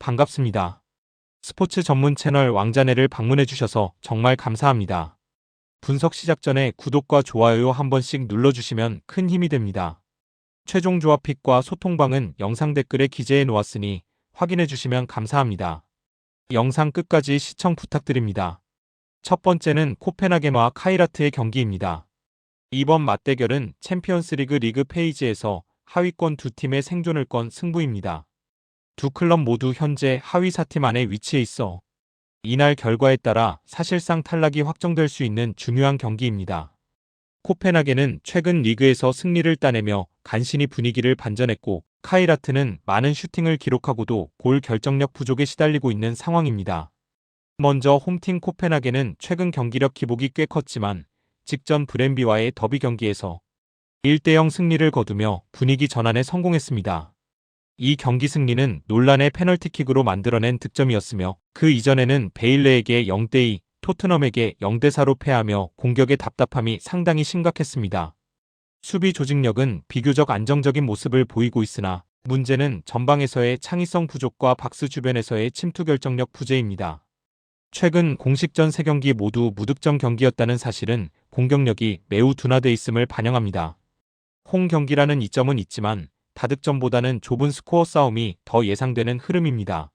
반갑습니다. 스포츠 전문 채널 왕자네를 방문해주셔서 정말 감사합니다. 분석 시작 전에 구독과 좋아요 한 번씩 눌러주시면 큰 힘이 됩니다. 최종 조합 픽과 소통방은 영상 댓글에 기재해 놓았으니 확인해주시면 감사합니다. 영상 끝까지 시청 부탁드립니다. 첫 번째는 코펜하겐과 카이라트의 경기입니다. 이번 맞대결은 챔피언스리그 리그 페이지에서 하위권 두 팀의 생존을 건 승부입니다. 두 클럽 모두 현재 하위 4팀 안에 위치해 있어 이날 결과에 따라 사실상 탈락이 확정될 수 있는 중요한 경기입니다. 코펜하겐은 최근 리그에서 승리를 따내며 간신히 분위기를 반전했고 카이라트는 많은 슈팅을 기록하고도 골 결정력 부족에 시달리고 있는 상황입니다. 먼저 홈팀 코펜하겐은 최근 경기력 기복이 꽤 컸지만 직전 브렌비와의 더비 경기에서 1대0 승리를 거두며 분위기 전환에 성공했습니다. 이 경기 승리는 논란의 페널티킥으로 만들어낸 득점이었으며 그 이전에는 베일레에게 0대2, 토트넘에게 0대4로 패하며 공격의 답답함이 상당히 심각했습니다. 수비 조직력은 비교적 안정적인 모습을 보이고 있으나 문제는 전방에서의 창의성 부족과 박스 주변에서의 침투 결정력 부재입니다. 최근 공식전 3경기 모두 무득점 경기였다는 사실은 공격력이 매우 둔화돼 있음을 반영합니다. 홈 경기라는 이점은 있지만 다득점보다는 좁은 스코어 싸움이 더 예상되는 흐름입니다.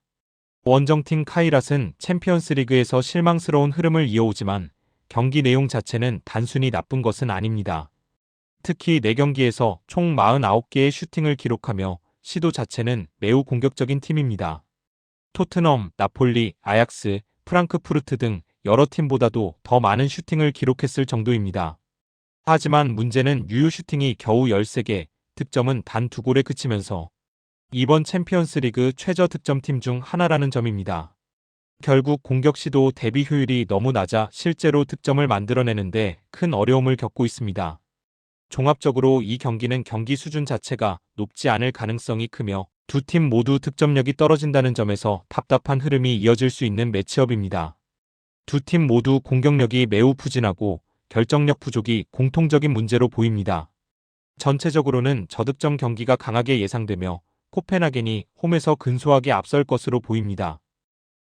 원정팀 카이랏은 챔피언스리그에서 실망스러운 흐름을 이어오지만 경기 내용 자체는 단순히 나쁜 것은 아닙니다. 특히 4경기에서 총 49개의 슈팅을 기록하며 시도 자체는 매우 공격적인 팀입니다. 토트넘, 나폴리, 아약스, 프랑크푸르트 등 여러 팀보다도 더 많은 슈팅을 기록했을 정도입니다. 하지만 문제는 유효 슈팅이 겨우 13개, 득점은 단 2골에 그치면서 이번 챔피언스리그 최저 득점팀 중 하나라는 점입니다. 결국 공격 시도 대비 효율이 너무 낮아 실제로 득점을 만들어내는데 큰 어려움을 겪고 있습니다. 종합적으로 이 경기는 경기 수준 자체가 높지 않을 가능성이 크며 두 팀 모두 득점력이 떨어진다는 점에서 답답한 흐름이 이어질 수 있는 매치업입니다. 두 팀 모두 공격력이 매우 부진하고 결정력 부족이 공통적인 문제로 보입니다. 전체적으로는 저득점 경기가 강하게 예상되며 코펜하겐이 홈에서 근소하게 앞설 것으로 보입니다.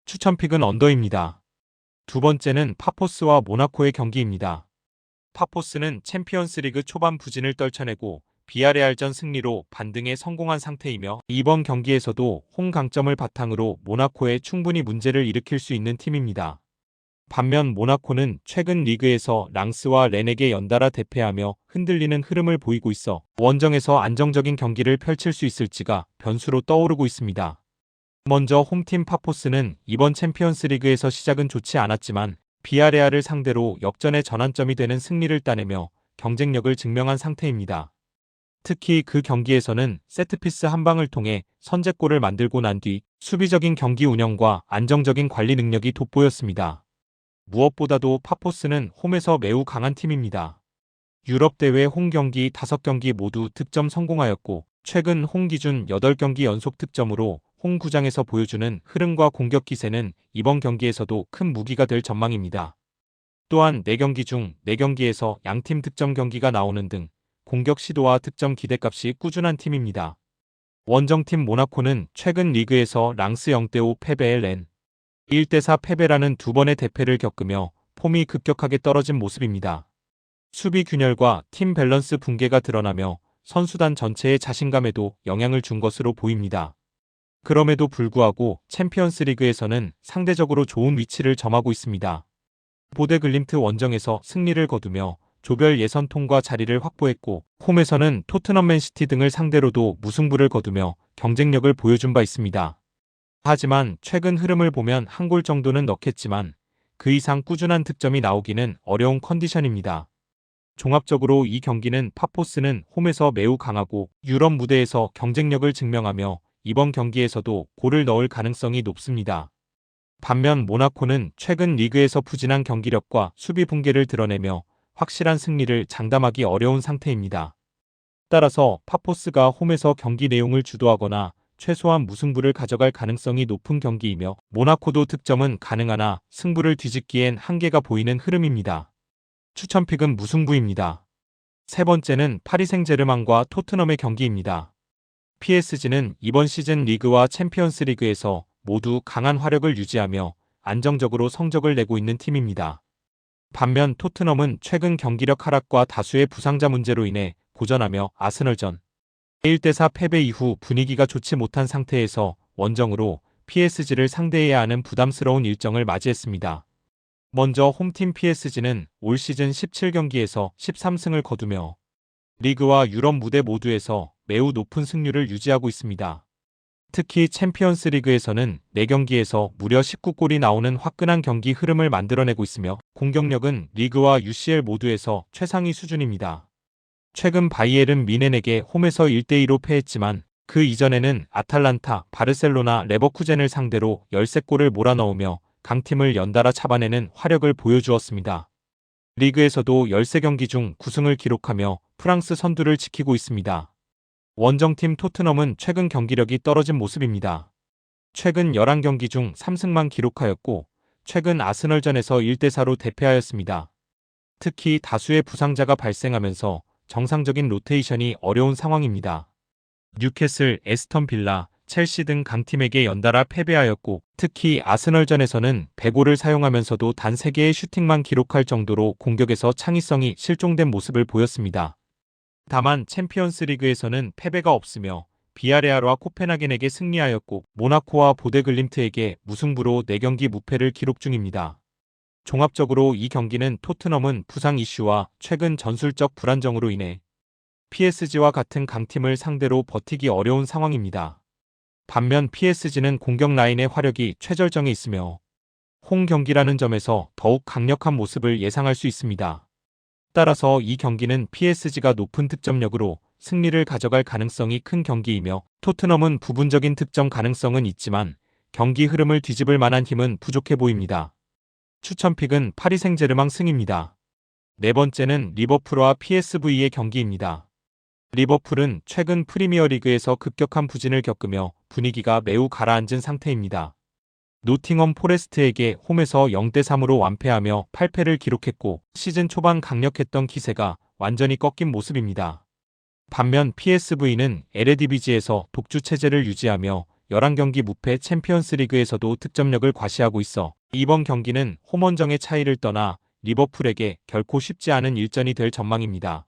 추천픽은 언더입니다. 두 번째는 파포스와 모나코의 경기입니다. 파포스는 챔피언스리그 초반 부진을 떨쳐내고 비아레알전 승리로 반등에 성공한 상태이며 이번 경기에서도 홈 강점을 바탕으로 모나코에 충분히 문제를 일으킬 수 있는 팀입니다. 반면 모나코는 최근 리그에서 랑스와 렌에게 연달아 대패하며 흔들리는 흐름을 보이고 있어 원정에서 안정적인 경기를 펼칠 수 있을지가 변수로 떠오르고 있습니다. 먼저 홈팀 파포스는 이번 챔피언스리그에서 시작은 좋지 않았지만 비아레알을 상대로 역전의 전환점이 되는 승리를 따내며 경쟁력을 증명한 상태입니다. 특히 그 경기에서는 세트피스 한 방을 통해 선제골을 만들고 난 뒤 수비적인 경기 운영과 안정적인 관리 능력이 돋보였습니다. 무엇보다도 파포스는 홈에서 매우 강한 팀입니다. 유럽 대회 홈 경기 5경기 모두 득점 성공하였고 최근 홈 기준 8경기 연속 득점으로 홈 구장에서 보여주는 흐름과 공격 기세는 이번 경기에서도 큰 무기가 될 전망입니다. 또한 4경기 중 4경기에서 양팀 득점 경기가 나오는 등 공격 시도와 득점 기대값이 꾸준한 팀입니다. 원정팀 모나코는 최근 리그에서 랑스 0대5 패배에 렌 1대4 패배라는 2번의 대패를 겪으며 폼이 급격하게 떨어진 모습입니다. 수비 균열과 팀 밸런스 붕괴가 드러나며 선수단 전체의 자신감에도 영향을 준 것으로 보입니다. 그럼에도 불구하고 챔피언스리그에서는 상대적으로 좋은 위치를 점하고 있습니다. 보데글림트 원정에서 승리를 거두며 조별 예선 통과 자리를 확보했고 홈에서는 토트넘 맨시티 등을 상대로도 무승부를 거두며 경쟁력을 보여준 바 있습니다. 하지만 최근 흐름을 보면 한 골 정도는 넣겠지만 그 이상 꾸준한 득점이 나오기는 어려운 컨디션입니다. 종합적으로 이 경기는 파포스는 홈에서 매우 강하고 유럽 무대에서 경쟁력을 증명하며 이번 경기에서도 골을 넣을 가능성이 높습니다. 반면 모나코는 최근 리그에서 부진한 경기력과 수비 붕괴를 드러내며 확실한 승리를 장담하기 어려운 상태입니다. 따라서 파포스가 홈에서 경기 내용을 주도하거나 최소한 무승부를 가져갈 가능성이 높은 경기이며 모나코도 득점은 가능하나 승부를 뒤집기엔 한계가 보이는 흐름입니다. 추천픽은 무승부입니다. 세 번째는 파리 생제르맹과 토트넘의 경기입니다. PSG는 이번 시즌 리그와 챔피언스 리그에서 모두 강한 화력을 유지하며 안정적으로 성적을 내고 있는 팀입니다. 반면 토트넘은 최근 경기력 하락과 다수의 부상자 문제로 인해 고전하며 아스널전 1대4 패배 이후 분위기가 좋지 못한 상태에서 원정으로 PSG를 상대해야 하는 부담스러운 일정을 맞이했습니다. 먼저 홈팀 PSG는 올 시즌 17경기에서 13승을 거두며 리그와 유럽 무대 모두에서 매우 높은 승률을 유지하고 있습니다. 특히 챔피언스 리그에서는 4경기에서 무려 19골이 나오는 화끈한 경기 흐름을 만들어내고 있으며 공격력은 리그와 UCL 모두에서 최상위 수준입니다. 최근 바이에른 뮌헨에게 홈에서 1대2로 패했지만 그 이전에는 아탈란타, 바르셀로나, 레버쿠젠을 상대로 13골을 몰아넣으며 강팀을 연달아 잡아내는 화력을 보여주었습니다. 리그에서도 13경기 중 9승을 기록하며 프랑스 선두를 지키고 있습니다. 원정팀 토트넘은 최근 경기력이 떨어진 모습입니다. 최근 11경기 중 3승만 기록하였고 최근 아스널전에서 1대4로 대패하였습니다. 특히 다수의 부상자가 발생하면서 정상적인 로테이션이 어려운 상황입니다. 뉴캐슬, 에스턴 빌라, 첼시 등 강팀에게 연달아 패배하였고 특히 아스널전에서는 100골을 사용하면서도 단 3개의 슈팅만 기록할 정도로 공격에서 창의성이 실종된 모습을 보였습니다. 다만 챔피언스 리그에서는 패배가 없으며 비아레알과 코펜하겐에게 승리하였고 모나코와 보데글림트에게 무승부로 4경기 무패를 기록 중입니다. 종합적으로 이 경기는 토트넘은 부상 이슈와 최근 전술적 불안정으로 인해 PSG와 같은 강팀을 상대로 버티기 어려운 상황입니다. 반면 PSG는 공격 라인의 화력이 최절정에 있으며 홈 경기라는 점에서 더욱 강력한 모습을 예상할 수 있습니다. 따라서 이 경기는 PSG가 높은 득점력으로 승리를 가져갈 가능성이 큰 경기이며 토트넘은 부분적인 득점 가능성은 있지만 경기 흐름을 뒤집을 만한 힘은 부족해 보입니다. 추천픽은 파리 생제르맹 승입니다. 네 번째는 리버풀과 PSV의 경기입니다. 리버풀은 최근 프리미어리그에서 급격한 부진을 겪으며 분위기가 매우 가라앉은 상태입니다. 노팅엄 포레스트에게 홈에서 0대3으로 완패하며 8패를 기록했고 시즌 초반 강력했던 기세가 완전히 꺾인 모습입니다. 반면 PSV는 에레디비지에서 독주 체제를 유지하며 11경기 무패 챔피언스 리그에서도 득점력을 과시하고 있어 이번 경기는 홈원정의 차이를 떠나 리버풀에게 결코 쉽지 않은 일전이 될 전망입니다.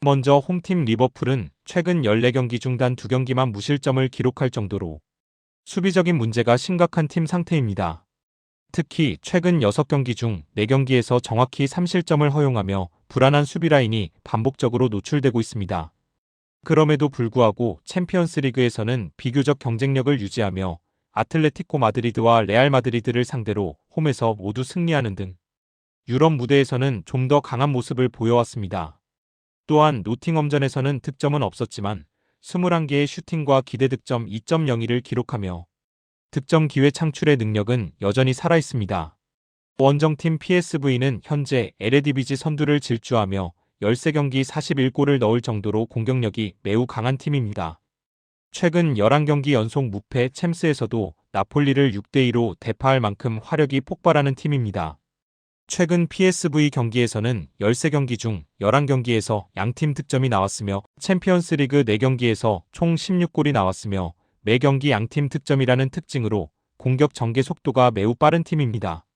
먼저 홈팀 리버풀은 최근 14경기 중 단 2경기만 무실점을 기록할 정도로 수비적인 문제가 심각한 팀 상태입니다. 특히 최근 6경기 중 4경기에서 정확히 3실점을 허용하며 불안한 수비 라인이 반복적으로 노출되고 있습니다. 그럼에도 불구하고 챔피언스 리그에서는 비교적 경쟁력을 유지하며 아틀레티코 마드리드와 레알 마드리드를 상대로 홈에서 모두 승리하는 등 유럽 무대에서는 좀 더 강한 모습을 보여왔습니다. 또한 노팅엄전에서는 득점은 없었지만 21개의 슈팅과 기대 득점 2.02를 기록하며 득점 기회 창출의 능력은 여전히 살아있습니다. 원정팀 PSV는 현재 에레디비지 선두를 질주하며 13경기 41골을 넣을 정도로 공격력이 매우 강한 팀입니다. 최근 11경기 연속 무패 챔스에서도 나폴리를 6대2로 대파할 만큼 화력이 폭발하는 팀입니다. 최근 PSV 경기에서는 13경기 중 11경기에서 양팀 득점이 나왔으며 챔피언스 리그 4경기에서 총 16골이 나왔으며 매 경기 양팀 득점이라는 특징으로 공격 전개 속도가 매우 빠른 팀입니다.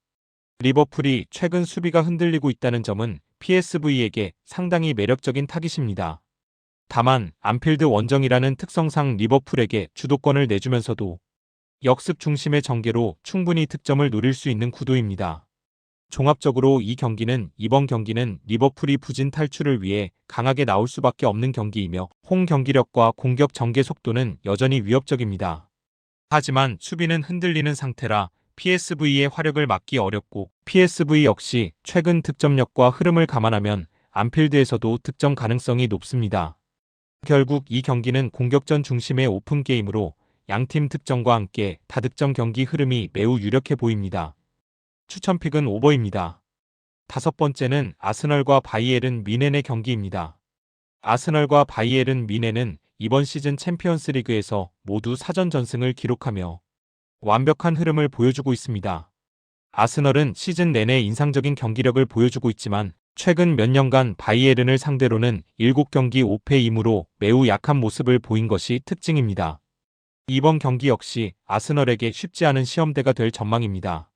리버풀이 최근 수비가 흔들리고 있다는 점은 PSV에게 상당히 매력적인 타깃입니다. 다만 안필드 원정이라는 특성상 리버풀에게 주도권을 내주면서도 역습 중심의 전개로 충분히 득점을 노릴 수 있는 구도입니다. 종합적으로 이번 경기는 리버풀이 부진 탈출을 위해 강하게 나올 수밖에 없는 경기이며 홈 경기력과 공격 전개 속도는 여전히 위협적입니다. 하지만 수비는 흔들리는 상태라 PSV의 화력을 막기 어렵고 PSV 역시 최근 득점력과 흐름을 감안하면 안필드에서도 득점 가능성이 높습니다. 결국 이 경기는 공격전 중심의 오픈 게임으로 양팀 득점과 함께 다득점 경기 흐름이 매우 유력해 보입니다. 추천픽은 오버입니다. 다섯 번째는 아스널과 바이에른 뮌헨의 경기입니다. 아스널과 바이에른 뮌헨은 이번 시즌 챔피언스 리그에서 모두 사전 전승을 기록하며 완벽한 흐름을 보여주고 있습니다. 아스널은 시즌 내내 인상적인 경기력을 보여주고 있지만 최근 몇 년간 바이에른을 상대로는 7경기 5패이므로 매우 약한 모습을 보인 것이 특징입니다. 이번 경기 역시 아스널에게 쉽지 않은 시험대가 될 전망입니다.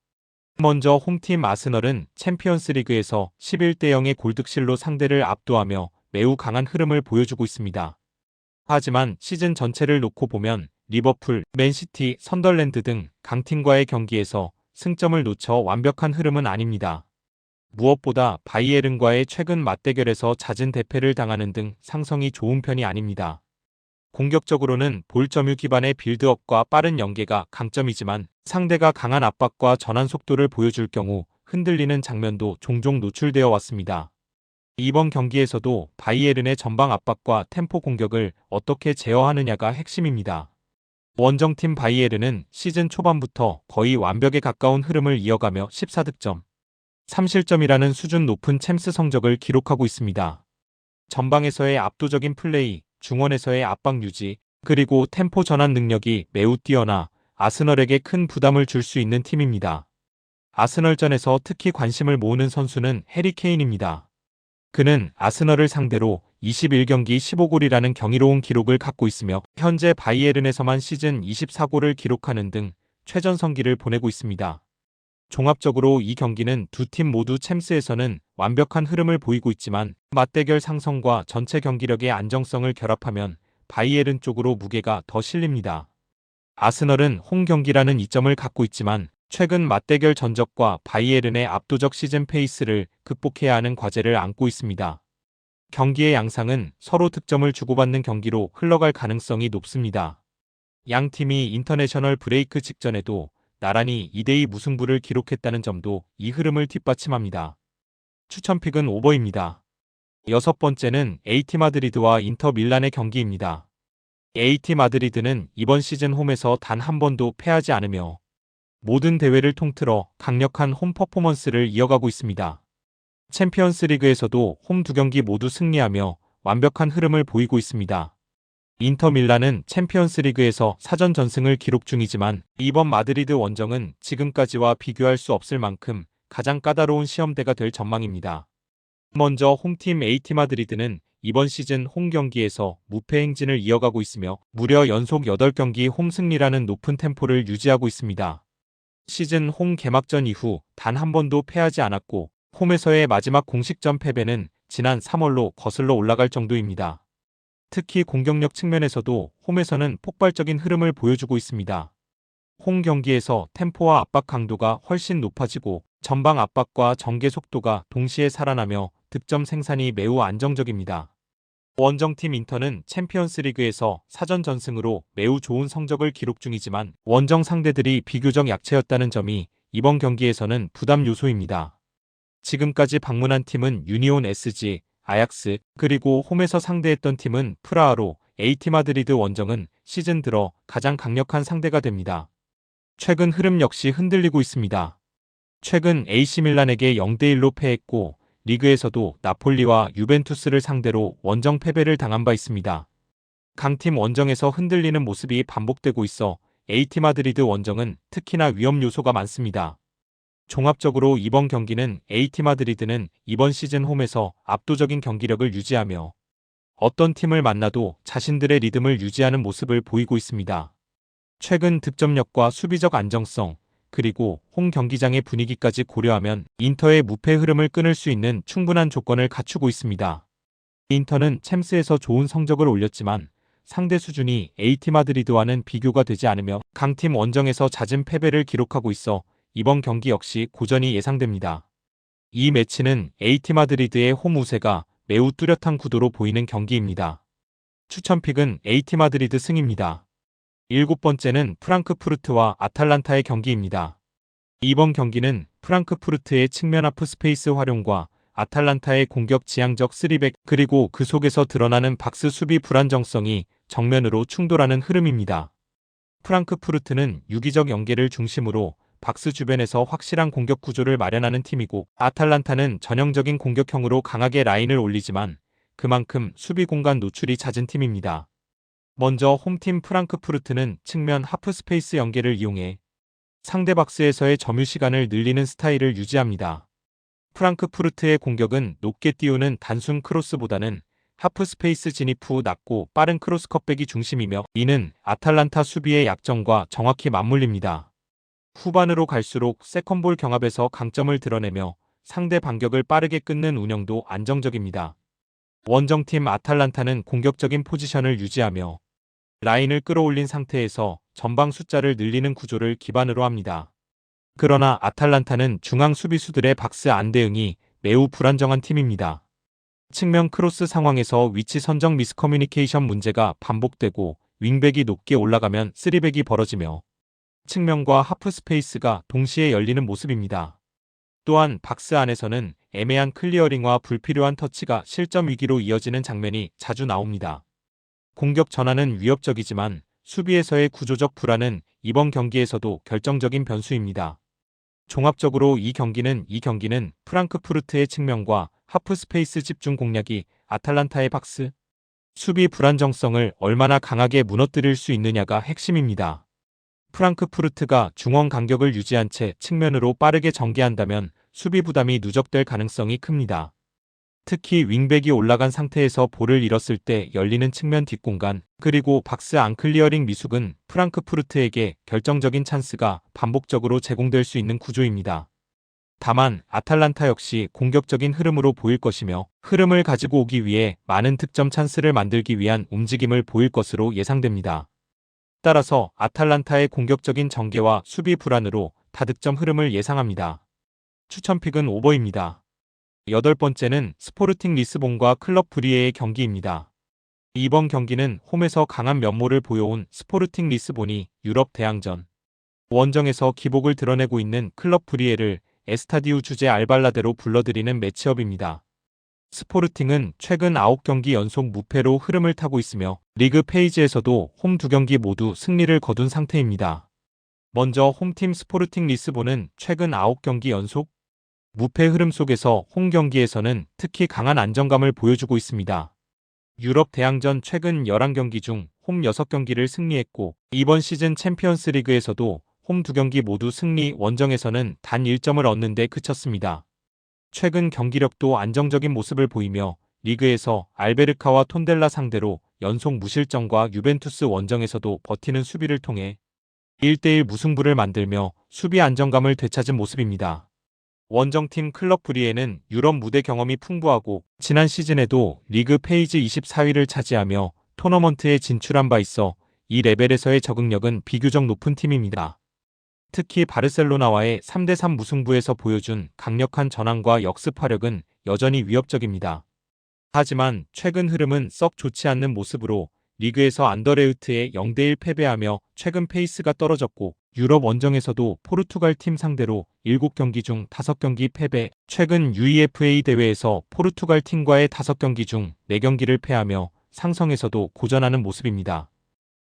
먼저 홈팀 아스널은 챔피언스리그에서 11대 0의 골득실로 상대를 압도하며 매우 강한 흐름을 보여주고 있습니다. 하지만 시즌 전체를 놓고 보면 리버풀, 맨시티, 선덜랜드 등 강팀과의 경기에서 승점을 놓쳐 완벽한 흐름은 아닙니다. 무엇보다 바이에른과의 최근 맞대결에서 잦은 대패를 당하는 등 상성이 좋은 편이 아닙니다. 공격적으로는 볼 점유 기반의 빌드업과 빠른 연계가 강점이지만 상대가 강한 압박과 전환 속도를 보여줄 경우 흔들리는 장면도 종종 노출되어 왔습니다. 이번 경기에서도 바이에른의 전방 압박과 템포 공격을 어떻게 제어하느냐가 핵심입니다. 원정팀 바이에른은 시즌 초반부터 거의 완벽에 가까운 흐름을 이어가며 14득점, 3실점이라는 수준 높은 챔스 성적을 기록하고 있습니다. 전방에서의 압도적인 플레이, 중원에서의 압박 유지, 그리고 템포 전환 능력이 매우 뛰어나 아스널에게 큰 부담을 줄 수 있는 팀입니다. 아스널전에서 특히 관심을 모으는 선수는 해리 케인입니다. 그는 아스널을 상대로 21경기 15골이라는 경이로운 기록을 갖고 있으며 현재 바이에른에서만 시즌 24골을 기록하는 등 최전성기를 보내고 있습니다. 종합적으로 이 경기는 두 팀 모두 챔스에서는 완벽한 흐름을 보이고 있지만 맞대결 상성과 전체 경기력의 안정성을 결합하면 바이에른 쪽으로 무게가 더 실립니다. 아스널은 홈 경기라는 이점을 갖고 있지만 최근 맞대결 전적과 바이에른의 압도적 시즌 페이스를 극복해야 하는 과제를 안고 있습니다. 경기의 양상은 서로 득점을 주고받는 경기로 흘러갈 가능성이 높습니다. 양 팀이 인터내셔널 브레이크 직전에도 나란히 2대2 무승부를 기록했다는 점도 이 흐름을 뒷받침합니다. 추천픽은 오버입니다. 여섯 번째는 AT 마드리드와 인터 밀란의 경기입니다. AT 마드리드는 이번 시즌 홈에서 단 한 번도 패하지 않으며 모든 대회를 통틀어 강력한 홈 퍼포먼스를 이어가고 있습니다. 챔피언스 리그에서도 홈 두 경기 모두 승리하며 완벽한 흐름을 보이고 있습니다. 인터 밀란은 챔피언스 리그에서 사전 전승을 기록 중이지만 이번 마드리드 원정은 지금까지와 비교할 수 없을 만큼 가장 까다로운 시험대가 될 전망입니다. 먼저 홈팀 AT 마드리드는 이번 시즌 홈 경기에서 무패 행진을 이어가고 있으며 무려 연속 8경기 홈 승리라는 높은 템포를 유지하고 있습니다. 시즌 홈 개막전 이후 단 한 번도 패하지 않았고 홈에서의 마지막 공식전 패배는 지난 3월로 거슬러 올라갈 정도입니다. 특히 공격력 측면에서도 홈에서는 폭발적인 흐름을 보여주고 있습니다. 홈 경기에서 템포와 압박 강도가 훨씬 높아지고 전방 압박과 전개 속도가 동시에 살아나며 득점 생산이 매우 안정적입니다. 원정팀 인터는 챔피언스 리그에서 사전 전승으로 매우 좋은 성적을 기록 중이지만 원정 상대들이 비교적 약체였다는 점이 이번 경기에서는 부담 요소입니다. 지금까지 방문한 팀은 유니온 SG, 아약스, 그리고 홈에서 상대했던 팀은 프라하로 AT 마드리드 원정은 시즌 들어 가장 강력한 상대가 됩니다. 최근 흐름 역시 흔들리고 있습니다. 최근 AC 밀란에게 0대1로 패했고 리그에서도 나폴리와 유벤투스를 상대로 원정 패배를 당한 바 있습니다. 강팀 원정에서 흔들리는 모습이 반복되고 있어 AT 마드리드 원정은 특히나 위험 요소가 많습니다. 종합적으로 이번 경기는 AT 마드리드는 이번 시즌 홈에서 압도적인 경기력을 유지하며 어떤 팀을 만나도 자신들의 리듬을 유지하는 모습을 보이고 있습니다. 최근 득점력과 수비적 안정성, 그리고 홈 경기장의 분위기까지 고려하면 인터의 무패 흐름을 끊을 수 있는 충분한 조건을 갖추고 있습니다. 인터는 챔스에서 좋은 성적을 올렸지만 상대 수준이 AT 마드리드와는 비교가 되지 않으며 강팀 원정에서 잦은 패배를 기록하고 있어 이번 경기 역시 고전이 예상됩니다. 이 매치는 AT 마드리드의 홈 우세가 매우 뚜렷한 구도로 보이는 경기입니다. 추천픽은 AT 마드리드 승입니다. 일곱 번째는 프랑크푸르트와 아탈란타의 경기입니다. 이번 경기는 프랑크푸르트의 측면 하프 스페이스 활용과 아탈란타의 공격 지향적 3백 그리고 그 속에서 드러나는 박스 수비 불안정성이 정면으로 충돌하는 흐름입니다. 프랑크푸르트는 유기적 연계를 중심으로 박스 주변에서 확실한 공격 구조를 마련하는 팀이고 아탈란타는 전형적인 공격형으로 강하게 라인을 올리지만 그만큼 수비 공간 노출이 잦은 팀입니다. 먼저 홈팀 프랑크푸르트는 측면 하프 스페이스 연계를 이용해 상대 박스에서의 점유 시간을 늘리는 스타일을 유지합니다. 프랑크푸르트의 공격은 높게 띄우는 단순 크로스보다는 하프 스페이스 진입 후 낮고 빠른 크로스 컷백이 중심이며 이는 아탈란타 수비의 약점과 정확히 맞물립니다. 후반으로 갈수록 세컨볼 경합에서 강점을 드러내며 상대 반격을 빠르게 끊는 운영도 안정적입니다. 원정팀 아탈란타는 공격적인 포지션을 유지하며 라인을 끌어올린 상태에서 전방 숫자를 늘리는 구조를 기반으로 합니다. 그러나 아탈란타는 중앙 수비수들의 박스 안 대응이 매우 불안정한 팀입니다. 측면 크로스 상황에서 위치 선정 미스커뮤니케이션 문제가 반복되고 윙백이 높게 올라가면 3백이 벌어지며 측면과 하프 스페이스가 동시에 열리는 모습입니다. 또한 박스 안에서는 애매한 클리어링과 불필요한 터치가 실점 위기로 이어지는 장면이 자주 나옵니다. 공격 전환은 위협적이지만 수비에서의 구조적 불안은 이번 경기에서도 결정적인 변수입니다. 종합적으로 이 경기는 프랑크푸르트의 측면과 하프 스페이스 집중 공략이 아탈란타의 박스 수비 불안정성을 얼마나 강하게 무너뜨릴 수 있느냐가 핵심입니다. 프랑크푸르트가 중원 간격을 유지한 채 측면으로 빠르게 전개한다면 수비 부담이 누적될 가능성이 큽니다. 특히 윙백이 올라간 상태에서 볼을 잃었을 때 열리는 측면 뒷공간 그리고 박스 안 클리어링 미숙은 프랑크푸르트에게 결정적인 찬스가 반복적으로 제공될 수 있는 구조입니다. 다만 아탈란타 역시 공격적인 흐름으로 보일 것이며 흐름을 가지고 오기 위해 많은 득점 찬스를 만들기 위한 움직임을 보일 것으로 예상됩니다. 따라서 아탈란타의 공격적인 전개와 수비 불안으로 다득점 흐름을 예상합니다. 추천픽은 오버입니다. 8번째는 스포르팅 리스본과 클럽 브리에의 경기입니다. 이번 경기는 홈에서 강한 면모를 보여온 스포르팅 리스본이 유럽 대항전 원정에서 기복을 드러내고 있는 클럽 브리에를 에스타디우 주제 알발라데로 불러들이는 매치업입니다. 스포르팅은 최근 9경기 연속 무패로 흐름을 타고 있으며 리그 페이지에서도 홈 2경기 모두 승리를 거둔 상태입니다. 먼저 홈팀 스포르팅 리스본은 최근 9경기 연속 무패 흐름 속에서 홈 경기에서는 특히 강한 안정감을 보여주고 있습니다. 유럽 대항전 최근 11경기 중 홈 6경기를 승리했고 이번 시즌 챔피언스 리그에서도 홈 2경기 모두 승리 원정에서는 단 1점을 얻는 데 그쳤습니다. 최근 경기력도 안정적인 모습을 보이며 리그에서 알베르카와 톤델라 상대로 연속 무실점과 유벤투스 원정에서도 버티는 수비를 통해 1대1 무승부를 만들며 수비 안정감을 되찾은 모습입니다. 원정팀 클럽 브리에는 유럽 무대 경험이 풍부하고 지난 시즌에도 리그 페이지 24위를 차지하며 토너먼트에 진출한 바 있어 이 레벨에서의 적응력은 비교적 높은 팀입니다. 특히 바르셀로나와의 3대3 무승부에서 보여준 강력한 전환과 역습화력은 여전히 위협적입니다. 하지만 최근 흐름은 썩 좋지 않는 모습으로 리그에서 안더레우트에 0대1 패배하며 최근 페이스가 떨어졌고 유럽 원정에서도 포르투갈 팀 상대로 7경기 중 5경기 패배, 최근 UEFA 대회에서 포르투갈 팀과의 5경기 중 4경기를 패하며 상성에서도 고전하는 모습입니다.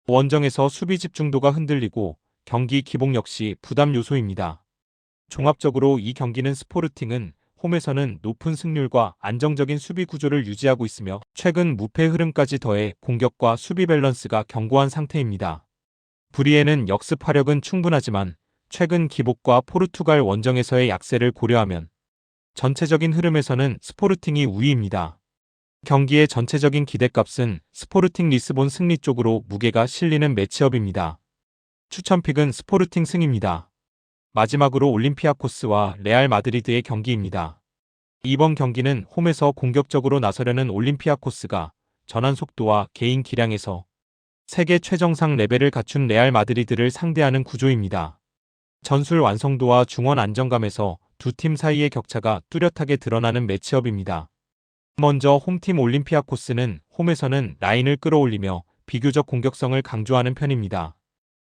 원정에서 수비 집중도가 흔들리고 경기 기복 역시 부담 요소입니다. 종합적으로 이 경기는 스포르팅은 홈에서는 높은 승률과 안정적인 수비 구조를 유지하고 있으며 최근 무패 흐름까지 더해 공격과 수비 밸런스가 견고한 상태입니다. 브리에는 역습화력은 충분하지만 최근 기복과 포르투갈 원정에서의 약세를 고려하면 전체적인 흐름에서는 스포르팅이 우위입니다. 경기의 전체적인 기대값은 스포르팅 리스본 승리 쪽으로 무게가 실리는 매치업입니다. 추천픽은 스포르팅 승입니다. 마지막으로 올림피아코스와 레알 마드리드의 경기입니다. 이번 경기는 홈에서 공격적으로 나서려는 올림피아코스가 전환 속도와 개인 기량에서 세계 최정상 레벨을 갖춘 레알 마드리드를 상대하는 구조입니다. 전술 완성도와 중원 안정감에서 두 팀 사이의 격차가 뚜렷하게 드러나는 매치업입니다. 먼저 홈팀 올림피아코스는 홈에서는 라인을 끌어올리며 비교적 공격성을 강조하는 편입니다.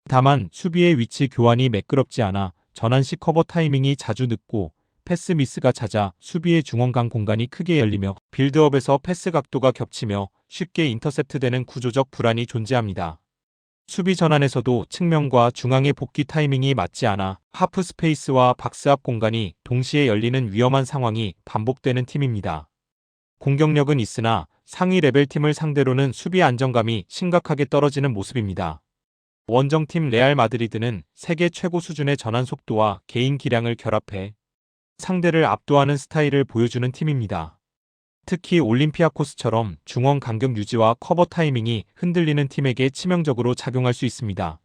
다만 수비의 위치 교환이 매끄럽지 않아 전환 시 커버 타이밍이 자주 늦고 패스 미스가 잦아 수비의 중원간 공간이 크게 열리며 빌드업에서 패스 각도가 겹치며 쉽게 인터셉트되는 구조적 불안이 존재합니다. 수비 전환에서도 측면과 중앙의 복귀 타이밍이 맞지 않아 하프 스페이스와 박스 앞 공간이 동시에 열리는 위험한 상황이 반복되는 팀입니다. 공격력은 있으나 상위 레벨 팀을 상대로는 수비 안정감이 심각하게 떨어지는 모습입니다. 원정팀 레알 마드리드는 세계 최고 수준의 전환 속도와 개인 기량을 결합해 상대를 압도하는 스타일을 보여주는 팀입니다. 특히 올림피아코스처럼 중원 간격 유지와 커버 타이밍이 흔들리는 팀에게 치명적으로 작용할 수 있습니다.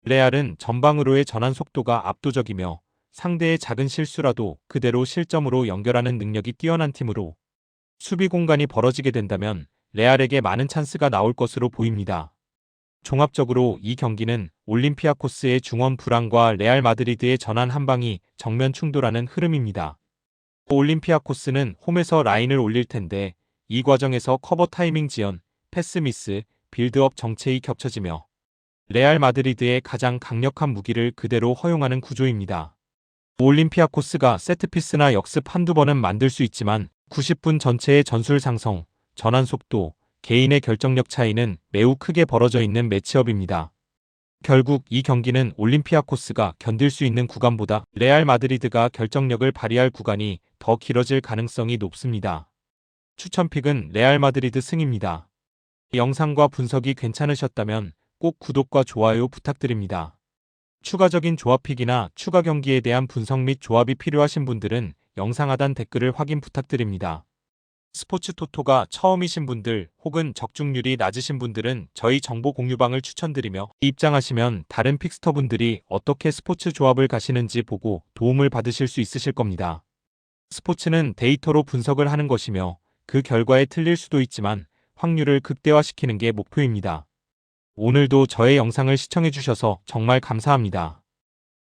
레알은 전방으로의 전환 속도가 압도적이며 상대의 작은 실수라도 그대로 실점으로 연결하는 능력이 뛰어난 팀으로 수비 공간이 벌어지게 된다면 레알에게 많은 찬스가 나올 것으로 보입니다. 종합적으로 이 경기는 올림피아코스의 중원 불안과 레알 마드리드의 전환 한방이 정면 충돌하는 흐름입니다. 올림피아코스는 홈에서 라인을 올릴 텐데 이 과정에서 커버 타이밍 지연, 패스 미스, 빌드업 정체이 겹쳐지며 레알 마드리드의 가장 강력한 무기를 그대로 허용하는 구조입니다. 올림피아코스가 세트피스나 역습 한두 번은 만들 수 있지만 90분 전체의 전술 상성, 전환 속도, 개인의 결정력 차이는 매우 크게 벌어져 있는 매치업입니다. 결국 이 경기는 올림피아코스가 견딜 수 있는 구간보다 레알 마드리드가 결정력을 발휘할 구간이 더 길어질 가능성이 높습니다. 추천픽은 레알 마드리드 승입니다. 영상과 분석이 괜찮으셨다면 꼭 구독과 좋아요 부탁드립니다. 추가적인 조합픽이나 추가 경기에 대한 분석 및 조합이 필요하신 분들은 영상 하단 댓글을 확인 부탁드립니다. 스포츠 토토가 처음이신 분들 혹은 적중률이 낮으신 분들은 저희 정보 공유방을 추천드리며 입장하시면 다른 픽스터분들이 어떻게 스포츠 조합을 가시는지 보고 도움을 받으실 수 있으실 겁니다. 스포츠는 데이터로 분석을 하는 것이며 그 결과에 틀릴 수도 있지만 확률을 극대화시키는 게 목표입니다. 오늘도 저의 영상을 시청해주셔서 정말 감사합니다.